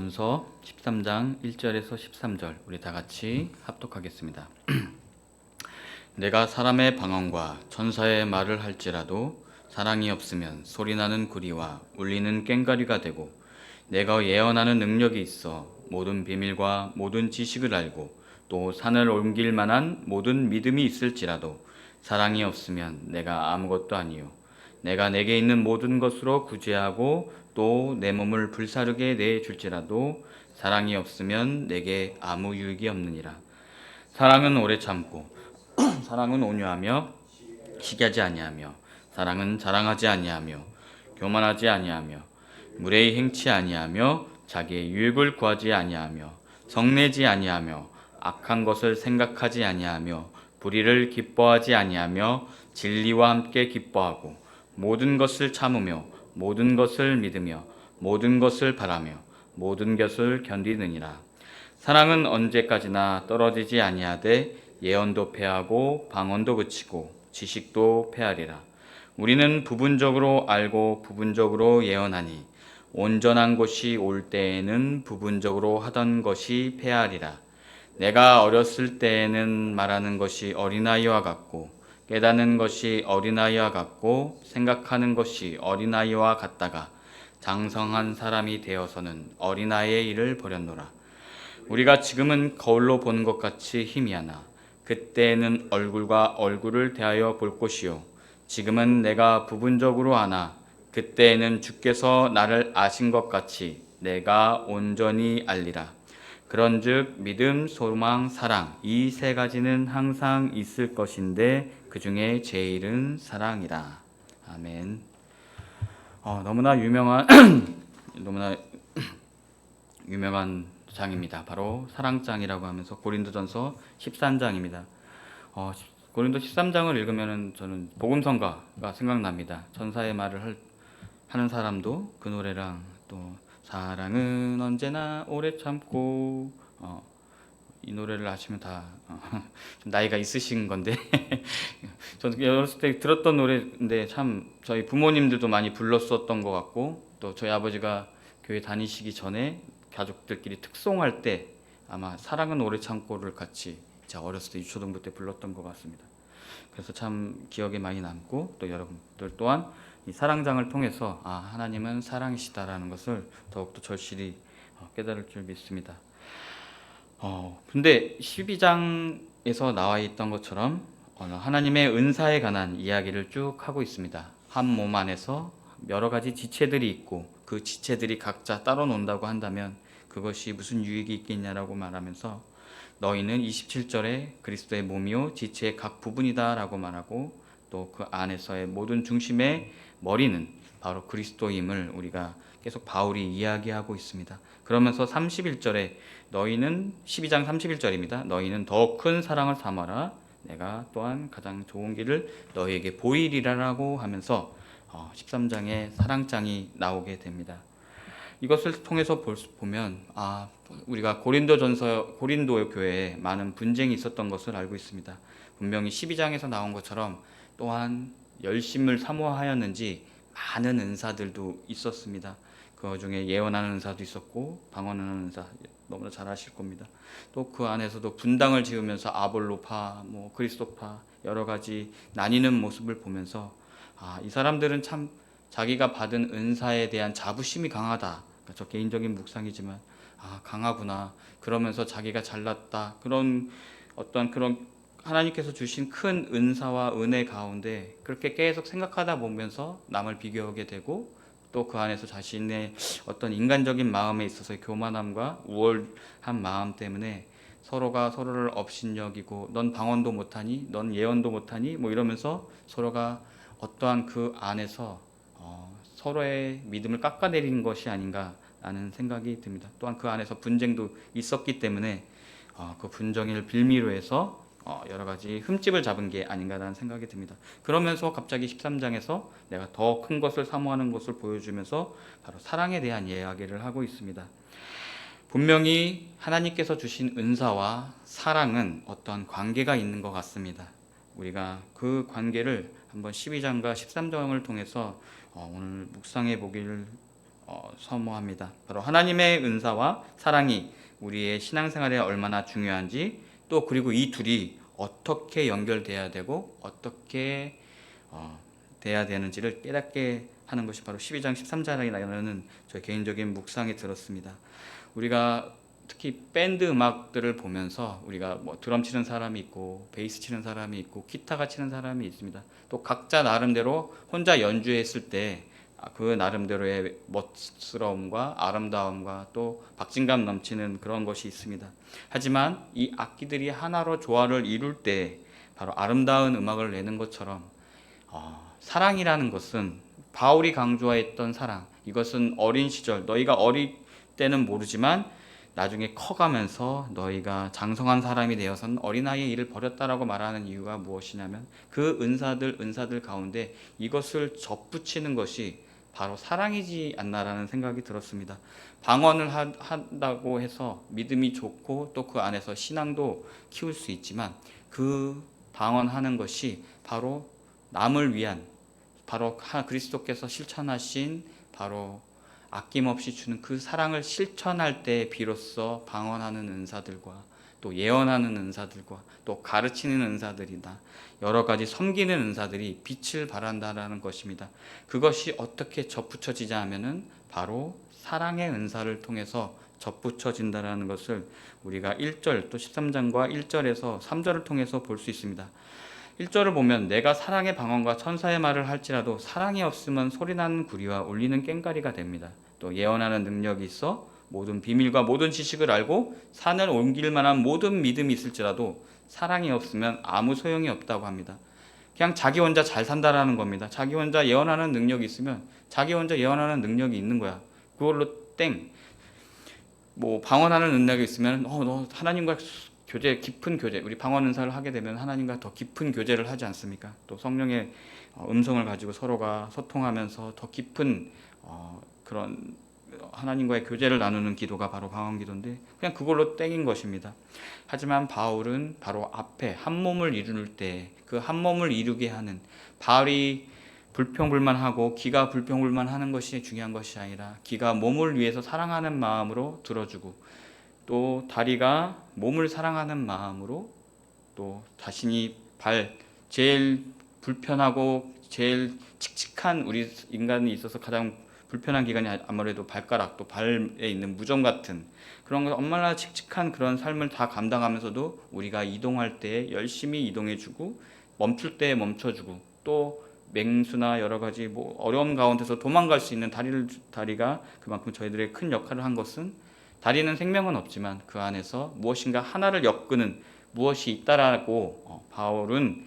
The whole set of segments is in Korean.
고린도전서 13장 1절에서 13절 우리 다 같이 합독하겠습니다. 내가 사람의 방언과 천사의 말을 할지라도 사랑이 없으면 소리나는 구리와 울리는 꽹과리가 되고, 내가 예언하는 능력이 있어 모든 비밀과 모든 지식을 알고 또 산을 옮길 만한 모든 믿음이 있을지라도 사랑이 없으면 내가 아무것도 아니요, 내가 내게 있는 모든 것으로 구제하고 또 내 몸을 불사르게 내 줄지라도 사랑이 없으면 내게 아무 유익이 없느니라. 사랑은 오래 참고 사랑은 온유하며 시기하지 아니하며, 사랑은 자랑하지 아니하며 교만하지 아니하며 무례히 행치 아니하며 자기의 유익을 구하지 아니하며 성내지 아니하며 악한 것을 생각하지 아니하며 불의를 기뻐하지 아니하며 진리와 함께 기뻐하고 모든 것을 참으며 모든 것을 믿으며 모든 것을 바라며 모든 것을 견디느니라. 사랑은 언제까지나 떨어지지 아니하되 예언도 패하고 방언도 그치고 지식도 패하리라. 우리는 부분적으로 알고 부분적으로 예언하니 온전한 것이 올 때에는 부분적으로 하던 것이 패하리라. 내가 어렸을 때에는 말하는 것이 어린아이와 같고 깨닫는 것이 어린아이와 같고 생각하는 것이 어린아이와 같다가 장성한 사람이 되어서는 어린아이의 일을 버렸노라. 우리가 지금은 거울로 보는 것 같이 희미하나 그때에는 얼굴과 얼굴을 대하여 볼 것이요, 지금은 내가 부분적으로 아나 그때에는 주께서 나를 아신 것 같이 내가 온전히 알리라. 그런즉 믿음, 소망, 사랑 이 세 가지는 항상 있을 것인데 그 중에 제일은 사랑이라. 아멘. 너무나 유명한 너무나 유명한 장입니다. 바로 사랑장이라고 하면서 고린도전서 13장입니다. 고린도 13장을 읽으면 저는 복음성가가 생각납니다. 천사의 말을 하는 사람도 그 노래랑 또 사랑은 언제나 오래 참고, 이 노래를 아시면 다 좀 나이가 있으신 건데 저는 어렸을 때 들었던 노래인데 참 저희 부모님들도 많이 불렀었던 것 같고, 또 저희 아버지가 교회 다니시기 전에 가족들끼리 특송할 때 아마 사랑은 오래 참고를 같이 제가 어렸을 때 유초등부 때 불렀던 것 같습니다. 그래서 참 기억에 많이 남고, 또 여러분들 또한 이 사랑장을 통해서 하나님은 사랑이시다라는 것을 더욱더 절실히 깨달을 줄 믿습니다. 근데 12장에서 나와 있던 것처럼 하나님의 은사에 관한 이야기를 쭉 하고 있습니다. 한 몸 안에서 여러 가지 지체들이 있고 그 지체들이 각자 따로 논다고 한다면 그것이 무슨 유익이 있겠냐라고 말하면서, 너희는 27절에 그리스도의 몸이요 지체의 각 부분이다라고 말하고, 또 그 안에서의 모든 중심의 머리는 바로 그리스도임을 우리가 계속 바울이 이야기하고 있습니다. 그러면서 31절에 너희는 12장 31절입니다. 너희는 더 큰 사랑을 삼아라. 내가 또한 가장 좋은 길을 너희에게 보이리라라고 하면서 13장에 사랑장이 나오게 됩니다. 이것을 통해서 보면 우리가 고린도 교회에 많은 분쟁이 있었던 것을 알고 있습니다. 분명히 12장에서 나온 것처럼 또한 열심을 사모하였는지 많은 은사들도 있었습니다. 그 중에 예언하는 은사도 있었고 방언하는 은사 너무나 잘 아실 겁니다. 또 그 안에서도 분당을 지으면서 아볼로파, 그리스도파 여러 가지 나뉘는 모습을 보면서 이 사람들은 참 자기가 받은 은사에 대한 자부심이 강하다. 저 개인적인 묵상이지만 강하구나. 그러면서 자기가 잘났다. 그런 하나님께서 주신 큰 은사와 은혜 가운데 그렇게 계속 생각하다 보면서 남을 비교하게 되고, 또 그 안에서 자신의 어떤 인간적인 마음에 있어서 교만함과 우월한 마음 때문에 서로가 서로를 업신여기고, 넌 방언도 못하니, 넌 예언도 못하니, 이러면서 서로가 어떠한 그 안에서 서로의 믿음을 깎아내리는 것이 아닌가라는 생각이 듭니다. 또한 그 안에서 분쟁도 있었기 때문에 그 분쟁을 빌미로 해서 여러 가지 흠집을 잡은 게 아닌가라는 생각이 듭니다. 그러면서 갑자기 13장에서 내가 더 큰 것을 사모하는 것을 보여주면서 바로 사랑에 대한 이야기를 하고 있습니다. 분명히 하나님께서 주신 은사와 사랑은 어떤 관계가 있는 것 같습니다. 우리가 그 관계를 한번 12장과 13장을 통해서 오늘 묵상해 보기를 사모합니다. 바로 하나님의 은사와 사랑이 우리의 신앙생활에 얼마나 중요한지, 또 그리고 이 둘이 어떻게 연결돼야 되고 어떻게 돼야 되는지를 깨닫게 하는 것이 바로 12장 13절이라는 저의 개인적인 묵상이 들었습니다. 우리가 특히 밴드 음악들을 보면서 우리가 뭐 드럼 치는 사람이 있고 베이스 치는 사람이 있고 기타가 치는 사람이 있습니다. 또 각자 나름대로 혼자 연주했을 때 그 나름대로의 멋스러움과 아름다움과 또 박진감 넘치는 그런 것이 있습니다. 하지만 이 악기들이 하나로 조화를 이룰 때 바로 아름다운 음악을 내는 것처럼 사랑이라는 것은 바울이 강조했던 사랑, 이것은 어린 시절 너희가 어릴 때는 모르지만 나중에 커가면서 너희가 장성한 사람이 되어서는 어린아이의 일을 버렸다라고 말하는 이유가 무엇이냐면 그 은사들 가운데 이것을 접붙이는 것이 바로 사랑이지 않나라는 생각이 들었습니다. 방언을 한다고 해서 믿음이 좋고 또 그 안에서 신앙도 키울 수 있지만 그 방언하는 것이 바로 남을 위한, 바로 그리스도께서 실천하신 바로 아낌없이 주는 그 사랑을 실천할 때 비로소 방언하는 은사들과 또 예언하는 은사들과 또 가르치는 은사들이나 여러 가지 섬기는 은사들이 빛을 발한다라는 것입니다. 그것이 어떻게 접붙여지자 하면은 바로 사랑의 은사를 통해서 접붙여진다라는 것을 우리가 1절 또 13장과 1절에서 3절을 통해서 볼 수 있습니다. 1절을 보면 내가 사랑의 방언과 천사의 말을 할지라도 사랑이 없으면 소리나는 구리와 울리는 꽹과리가 됩니다. 또 예언하는 능력이 있어 모든 비밀과 모든 지식을 알고 산을 옮길 만한 모든 믿음이 있을지라도 사랑이 없으면 아무 소용이 없다고 합니다. 그냥 자기 혼자 잘 산다라는 겁니다. 자기 혼자 예언하는 능력이 있으면 자기 혼자 예언하는 능력이 있는 거야. 그걸로 땡. 뭐 방언하는 능력이 있으면 너 하나님과 교제, 깊은 교제, 우리 방언 은사를 하게 되면 하나님과 더 깊은 교제를 하지 않습니까? 또 성령의 음성을 가지고 서로가 소통하면서 더 깊은 그런 하나님과의 교제를 나누는 기도가 바로 방언 기도인데 그냥 그걸로 땡인 것입니다. 하지만 바울은 바로 앞에 한 몸을 이룰 때 그 한 몸을 이루게 하는, 바울이 불평불만하고 기가 불평불만하는 것이 중요한 것이 아니라 기가 몸을 위해서 사랑하는 마음으로 들어주고 또 다리가 몸을 사랑하는 마음으로 또 자신이 제일 불편하고 제일 칙칙한, 우리 인간이 있어서 가장 불편한 기관이 아무래도 발가락, 또 발에 있는 무좀 같은 그런 거 얼마나 칙칙한 그런 삶을 다 감당하면서도 우리가 이동할 때 열심히 이동해주고 멈출 때 멈춰주고 또 맹수나 여러 가지 뭐 어려운 가운데서 도망갈 수 있는 다리가 그만큼 저희들의 큰 역할을 한 것은, 다리는 생명은 없지만 그 안에서 무엇인가 하나를 엮는 무엇이 있다라고 바울은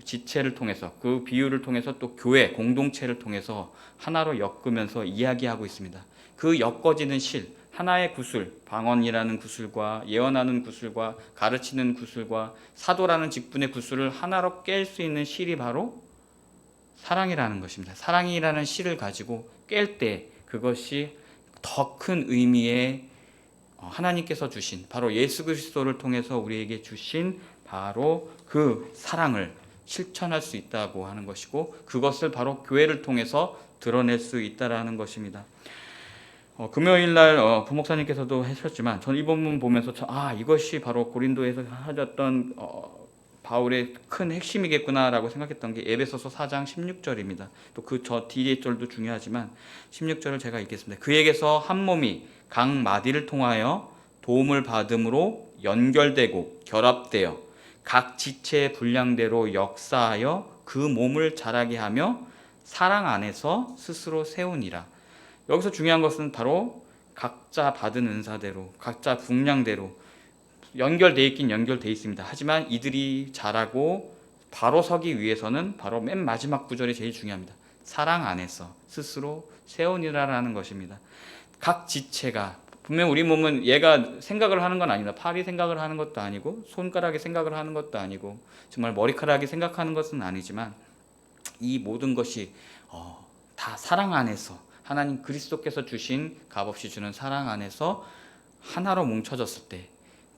지체를 통해서, 그 비유를 통해서 또 교회 공동체를 통해서 하나로 엮으면서 이야기하고 있습니다. 그 엮어지는 실, 하나의 구슬, 방언이라는 구슬과 예언하는 구슬과 가르치는 구슬과 사도라는 직분의 구슬을 하나로 깰 수 있는 실이 바로 사랑이라는 것입니다. 사랑이라는 실을 가지고 깰 때 그것이 더 큰 의미의 하나님께서 주신, 바로 예수 그리스도를 통해서 우리에게 주신 바로 그 사랑을 실천할 수 있다고 하는 것이고, 그것을 바로 교회를 통해서 드러낼 수 있다라는 것입니다. 금요일 날 부목사님께서도 하셨지만 저는 이 본문 보면서 이것이 바로 고린도에서 하셨던 바울의 큰 핵심이겠구나라고 생각했던 게 에베소서 4장 16절입니다. 또 그 뒤에 절도 중요하지만 16절을 제가 읽겠습니다. 그에게서 한 몸이 각 마디를 통하여 도움을 받음으로 연결되고 결합되어 각 지체의 분량대로 역사하여 그 몸을 자라게 하며 사랑 안에서 스스로 세우니라. 여기서 중요한 것은 바로 각자 받은 은사대로 각자 분량대로 연결돼 있긴 연결돼 있습니다. 하지만 이들이 자라고 바로 서기 위해서는 바로 맨 마지막 구절이 제일 중요합니다. 사랑 안에서 스스로 세우니라라는 것입니다. 각 지체가, 분명 우리 몸은 얘가 생각을 하는 건 아니다. 팔이 생각을 하는 것도 아니고 손가락이 생각을 하는 것도 아니고 정말 머리카락이 생각하는 것은 아니지만 이 모든 것이 다 사랑 안에서, 하나님 그리스도께서 주신 값없이 주는 사랑 안에서 하나로 뭉쳐졌을 때,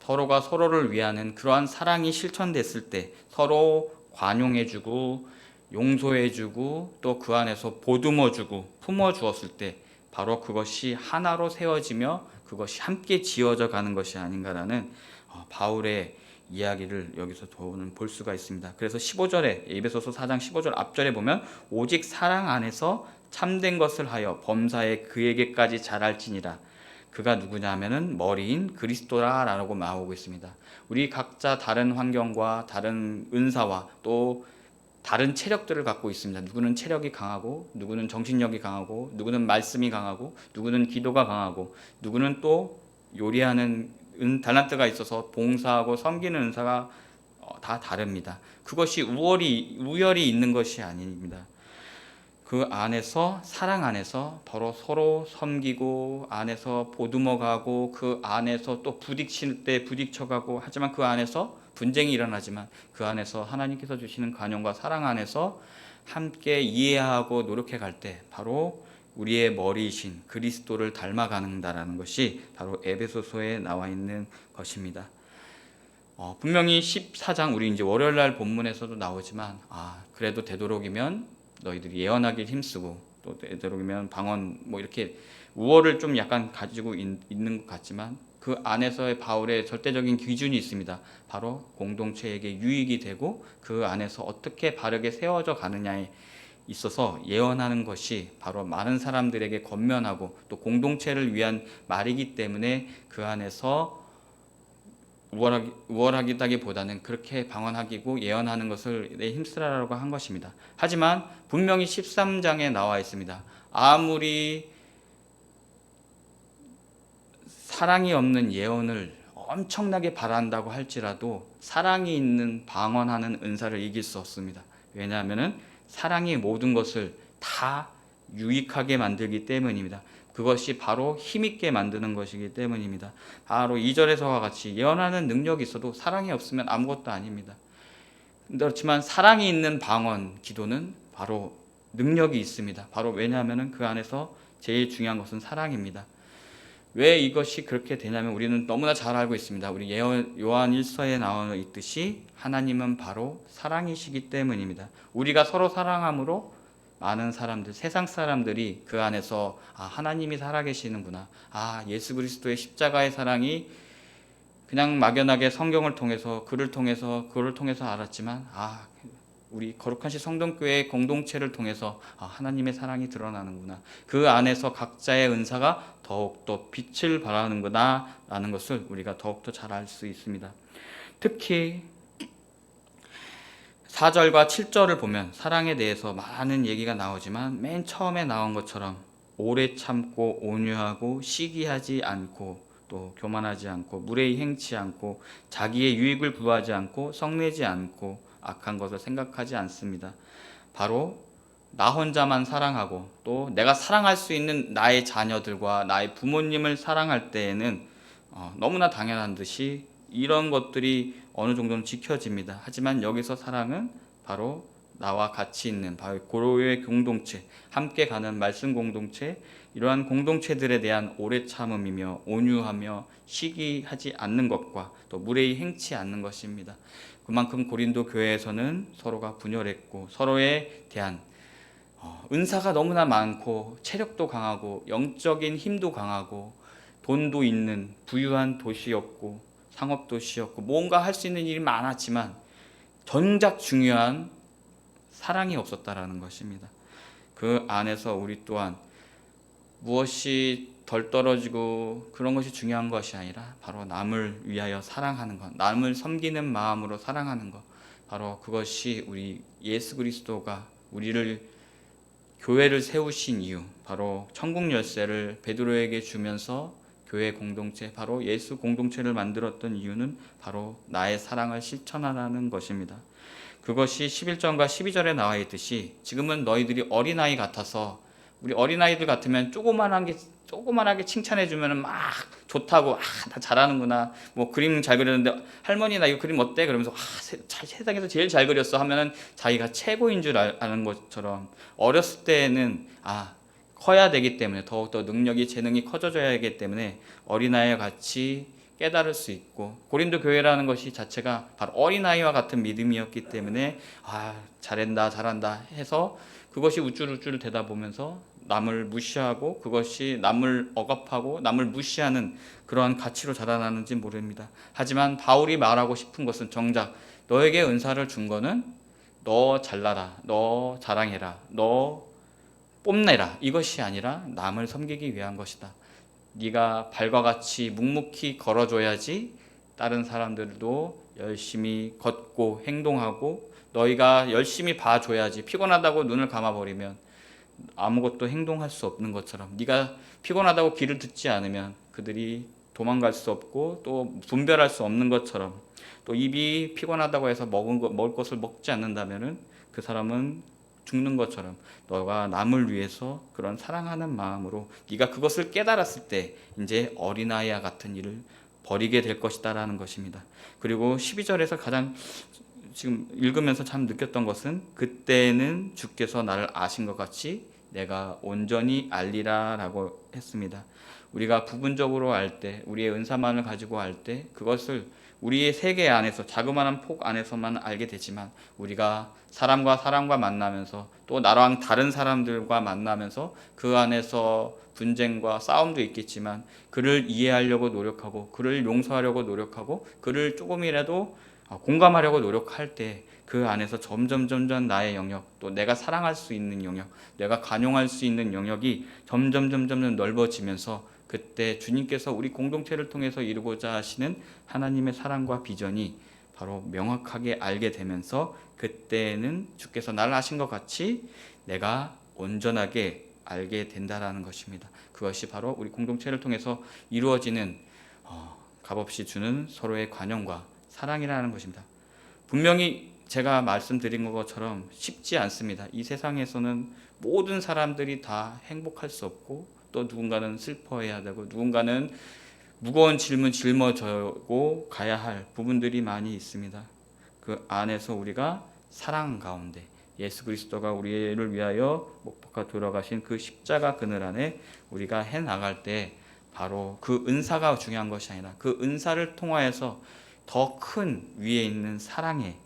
서로가 서로를 위하는 그러한 사랑이 실천됐을 때, 서로 관용해주고 용서해주고 또 그 안에서 보듬어주고 품어주었을 때 바로 그것이 하나로 세워지며 그것이 함께 지어져 가는 것이 아닌가라는 바울의 이야기를 여기서 볼 수가 있습니다. 그래서 15절에 에베소서 4장 15절 앞절에 보면 오직 사랑 안에서 참된 것을 하여 범사에 그에게까지 자랄지니라. 그가 누구냐 하면은 머리인 그리스도라라고 나오고 있습니다. 우리 각자 다른 환경과 다른 은사와 또 다른 체력들을 갖고 있습니다. 누구는 체력이 강하고 누구는 정신력이 강하고 누구는 말씀이 강하고 누구는 기도가 강하고 누구는 또 요리하는 달란트가 있어서 봉사하고 섬기는 은사가 다 다릅니다. 그것이 우열이 있는 것이 아닙니다. 그 안에서 사랑 안에서 서로 섬기고 안에서 보듬어가고 그 안에서 또 부딪힐 때 부딪혀가고 하지만 그 안에서 분쟁이 일어나지만 그 안에서 하나님께서 주시는 관용과 사랑 안에서 함께 이해하고 노력해 갈 때 바로 우리의 머리이신 그리스도를 닮아가는다라는 것이 바로 에베소서에 나와 있는 것입니다. 분명히 14장 우리 이제 월요일 날 본문에서도 나오지만 그래도 되도록이면 너희들이 예언하기 힘쓰고 또 되도록이면 방언 이렇게 우월을 좀 약간 가지고 있는 것 같지만 그 안에서의 바울의 절대적인 기준이 있습니다. 바로 공동체에게 유익이 되고 그 안에서 어떻게 바르게 세워져 가느냐에 있어서 예언하는 것이 바로 많은 사람들에게 권면하고 또 공동체를 위한 말이기 때문에 그 안에서 우월하기보다는 그렇게 방언하기고 예언하는 것을 힘쓰라라고 한 것입니다. 하지만 분명히 13장에 나와 있습니다. 아무리 사랑이 없는 예언을 엄청나게 바란다고 할지라도 사랑이 있는 방언하는 은사를 이길 수 없습니다. 왜냐하면 사랑이 모든 것을 다 유익하게 만들기 때문입니다. 그것이 바로 힘있게 만드는 것이기 때문입니다. 바로 2절에서와 같이 예언하는 능력이 있어도 사랑이 없으면 아무것도 아닙니다. 그렇지만 사랑이 있는 방언, 기도는 바로 능력이 있습니다. 바로 왜냐하면 그 안에서 제일 중요한 것은 사랑입니다. 왜 이것이 그렇게 되냐면 우리는 너무나 잘 알고 있습니다. 우리 요한 1서에 나와 있듯이 하나님은 바로 사랑이시기 때문입니다. 우리가 서로 사랑함으로 많은 사람들, 세상 사람들이 그 안에서 하나님이 살아계시는구나. 예수 그리스도의 십자가의 사랑이 그냥 막연하게 성경을 통해서 그를 통해서 알았지만 우리 거룩한 시 성동교회 공동체를 통해서 하나님의 사랑이 드러나는구나. 그 안에서 각자의 은사가 더욱더 빛을 발하는구나 라는 것을 우리가 더욱더 잘 알 수 있습니다. 특히 4절과 7절을 보면 사랑에 대해서 많은 얘기가 나오지만 맨 처음에 나온 것처럼 오래 참고 온유하고 시기하지 않고 또 교만하지 않고 무례히 행치 않고 자기의 유익을 구하지 않고 성내지 않고 악한 것을 생각하지 않습니다. 바로 나 혼자만 사랑하고 또 내가 사랑할 수 있는 나의 자녀들과 나의 부모님을 사랑할 때에는 너무나 당연한 듯이 이런 것들이 어느 정도는 지켜집니다. 하지만 여기서 사랑은 바로 나와 같이 있는 바로 고로의 공동체, 함께 가는 말씀 공동체, 이러한 공동체들에 대한 오래 참음이며 온유하며 시기하지 않는 것과 또 무례히 행치 않는 것입니다. 그만큼 고린도 교회에서는 서로가 분열했고 서로에 대한 은사가 너무나 많고 체력도 강하고 영적인 힘도 강하고 돈도 있는 부유한 도시였고 상업도시였고 뭔가 할 수 있는 일이 많았지만 정작 중요한 사랑이 없었다라는 것입니다. 그 안에서 우리 또한 무엇이 덜 떨어지고 그런 것이 중요한 것이 아니라 바로 남을 위하여 사랑하는 것, 남을 섬기는 마음으로 사랑하는 것, 바로 그것이 우리 예수 그리스도가 우리를 교회를 세우신 이유, 바로 천국 열쇠를 베드로에게 주면서 교회 공동체, 바로 예수 공동체를 만들었던 이유는 바로 나의 사랑을 실천하라는 것입니다. 그것이 11절과 12절에 나와 있듯이 지금은 너희들이 어린아이 같아서 우리 어린아이들 같으면 조그만하게 칭찬해 주면은 막 좋다고 나 잘하는구나 그림 잘 그렸는데 할머니 나 이거 그림 어때? 그러면서 세상에서 제일 잘 그렸어 하면은 자기가 최고인 줄 아는 것처럼 어렸을 때는 커야 되기 때문에 더욱더 능력이 재능이 커져야 하기 때문에 어린아이와 같이 깨달을 수 있고 고린도 교회라는 것이 자체가 바로 어린아이와 같은 믿음이었기 때문에 잘한다 해서 그것이 우쭐우쭐 되다 보면서 남을 무시하고 그것이 남을 억압하고 남을 무시하는 그러한 가치로 자라나는지 모릅니다. 하지만 바울이 말하고 싶은 것은 정작 너에게 은사를 준 거는 너 잘나라, 너 자랑해라, 너 뽐내라, 이것이 아니라 남을 섬기기 위한 것이다. 네가 발과 같이 묵묵히 걸어줘야지 다른 사람들도 열심히 걷고 행동하고, 너희가 열심히 봐줘야지. 피곤하다고 눈을 감아버리면 아무것도 행동할 수 없는 것처럼, 네가 피곤하다고 귀를 듣지 않으면 그들이 도망갈 수 없고 또 분별할 수 없는 것처럼, 또 입이 피곤하다고 해서 먹을 것을 먹지 않는다면은 그 사람은 죽는 것처럼, 너가 남을 위해서 그런 사랑하는 마음으로 네가 그것을 깨달았을 때 이제 어린아이와 같은 일을 버리게 될 것이다라는 것입니다. 그리고 12절에서 가장 지금 읽으면서 참 느꼈던 것은, 그때는 주께서 나를 아신 것 같이 내가 온전히 알리라 라고 했습니다. 우리가 부분적으로 알 때, 우리의 은사만을 가지고 알 때 그것을 우리의 세계 안에서, 자그마한 폭 안에서만 알게 되지만, 우리가 사람과 만나면서 또 나랑 다른 사람들과 만나면서 그 안에서 분쟁과 싸움도 있겠지만 그를 이해하려고 노력하고 그를 용서하려고 노력하고 그를 조금이라도 공감하려고 노력할 때 그 안에서 점점 나의 영역, 또 내가 사랑할 수 있는 영역, 내가 관용할 수 있는 영역이 점점 넓어지면서, 그때 주님께서 우리 공동체를 통해서 이루고자 하시는 하나님의 사랑과 비전이 바로 명확하게 알게 되면서, 그때는 주께서 나를 아신 것 같이 내가 온전하게 알게 된다라는 것입니다. 그것이 바로 우리 공동체를 통해서 이루어지는 값없이 주는 서로의 관용과 사랑이라는 것입니다. 분명히 제가 말씀드린 것처럼 쉽지 않습니다. 이 세상에서는 모든 사람들이 다 행복할 수 없고, 또 누군가는 슬퍼해야 되고, 누군가는 무거운 짐을 짊어지고 가야 할 부분들이 많이 있습니다. 그 안에서 우리가 사랑 가운데, 예수 그리스도가 우리를 위하여 못 박아 돌아가신 그 십자가 그늘 안에 우리가 해 나갈 때, 바로 그 은사가 중요한 것이 아니라 그 은사를 통하여서 더 큰 위에 있는 사랑의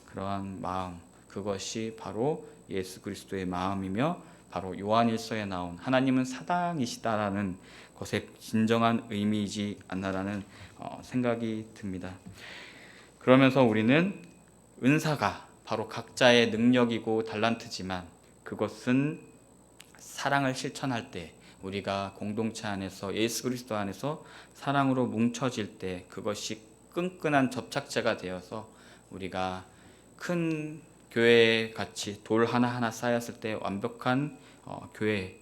그러한 마음, 그것이 바로 예수 그리스도의 마음이며, 바로 요한일서에 나온 하나님은 사랑이시다라는 것의 진정한 의미이지 않나라는 생각이 듭니다. 그러면서 우리는 은사가 바로 각자의 능력이고 달란트지만, 그것은 사랑을 실천할 때, 우리가 공동체 안에서 예수 그리스도 안에서 사랑으로 뭉쳐질 때 그것이 끈끈한 접착제가 되어서 우리가 큰 교회 같이 돌 하나하나 쌓였을 때 완벽한 교회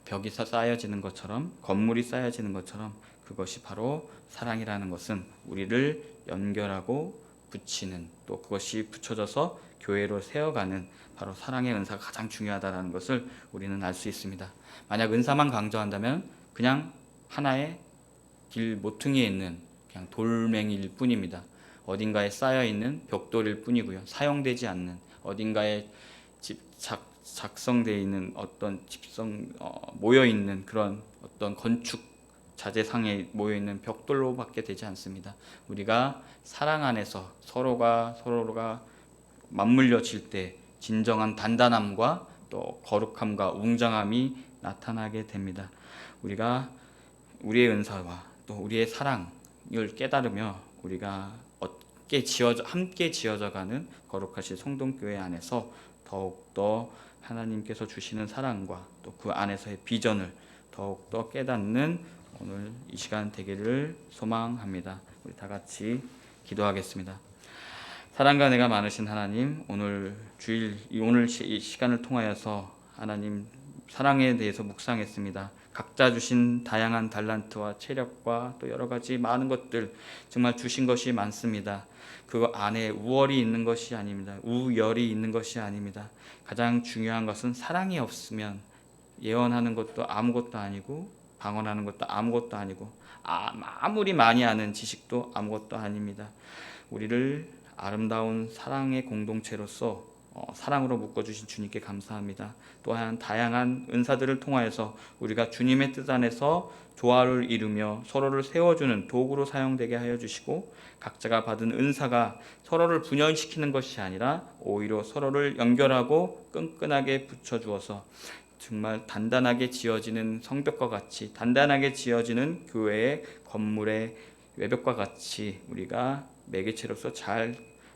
벽이 쌓여지는 것처럼, 건물이 쌓여지는 것처럼, 그것이 바로 사랑이라는 것은 우리를 연결하고 붙이는, 또 그것이 붙여져서 교회로 세워가는 바로 사랑의 은사가 가장 중요하다는 것을 우리는 알 수 있습니다. 만약 은사만 강조한다면 그냥 하나의 길 모퉁이에 있는 그냥 돌멩이일 뿐입니다. 어딘가에 쌓여있는 벽돌일 뿐이고요. 사용되지 않는, 어딘가에 작성되어 있는 어떤 모여있는 그런 어떤 건축 자재상에 모여있는 벽돌로밖에 되지 않습니다. 우리가 사랑 안에서 서로가 맞물려질 때 진정한 단단함과 또 거룩함과 웅장함이 나타나게 됩니다. 우리가 우리의 은사와 또 우리의 사랑을 깨달으며 우리가 함께 지어져가는 거룩하신 성동교회 안에서 더욱더 하나님께서 주시는 사랑과 또 그 안에서의 비전을 더욱더 깨닫는 오늘 이 시간 되기를 소망합니다. 우리 다 같이 기도하겠습니다. 사랑과 은혜가 많으신 하나님, 오늘 이 시간을 통하여서 하나님 사랑에 대해서 묵상했습니다. 각자 주신 다양한 달란트와 체력과 또 여러 가지 많은 것들 정말 주신 것이 많습니다. 그 안에 우월이 있는 것이 아닙니다. 우열이 있는 것이 아닙니다. 가장 중요한 것은 사랑이 없으면 예언하는 것도 아무것도 아니고, 방언하는 것도 아무것도 아니고, 아무리 많이 아는 지식도 아무것도 아닙니다. 우리를 아름다운 사랑의 공동체로서 사랑으로 묶어주신 주님께 감사합니다. 또한 다양한 은사들을 통하여서 우리가 주님의 뜻 안에서 조화를 이루며 서로를 세워주는 도구로 사용되게 하여 주시고, 각자가 받은 은사가 서로를 분열시키는 것이 아니라 오히려 서로를 연결하고 끈끈하게 붙여주어서 정말 단단하게 지어지는 성벽과 같이, 단단하게 지어지는 교회의 건물의 외벽과 같이 우리가 매개체로서 잘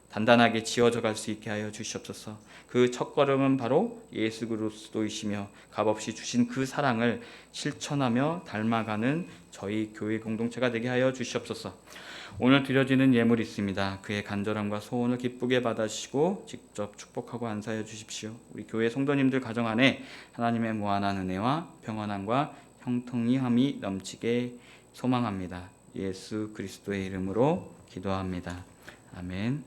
단단하게 지어져 갈 수 있게 하여 주시옵소서. 그 첫걸음은 바로 예수 그리스도이시며 값없이 주신 그 사랑을 실천하며 닮아가는 저희 교회 공동체가 되게 하여 주시옵소서. 오늘 드려지는 예물이 있습니다. 그의 간절함과 소원을 기쁘게 받아주시고 직접 축복하고 안사해 주십시오. 우리 교회 성도님들 가정 안에 하나님의 무한한 은혜와 평안함과 형통함이 넘치게 소망합니다. 예수 그리스도의 이름으로 기도합니다. 아멘.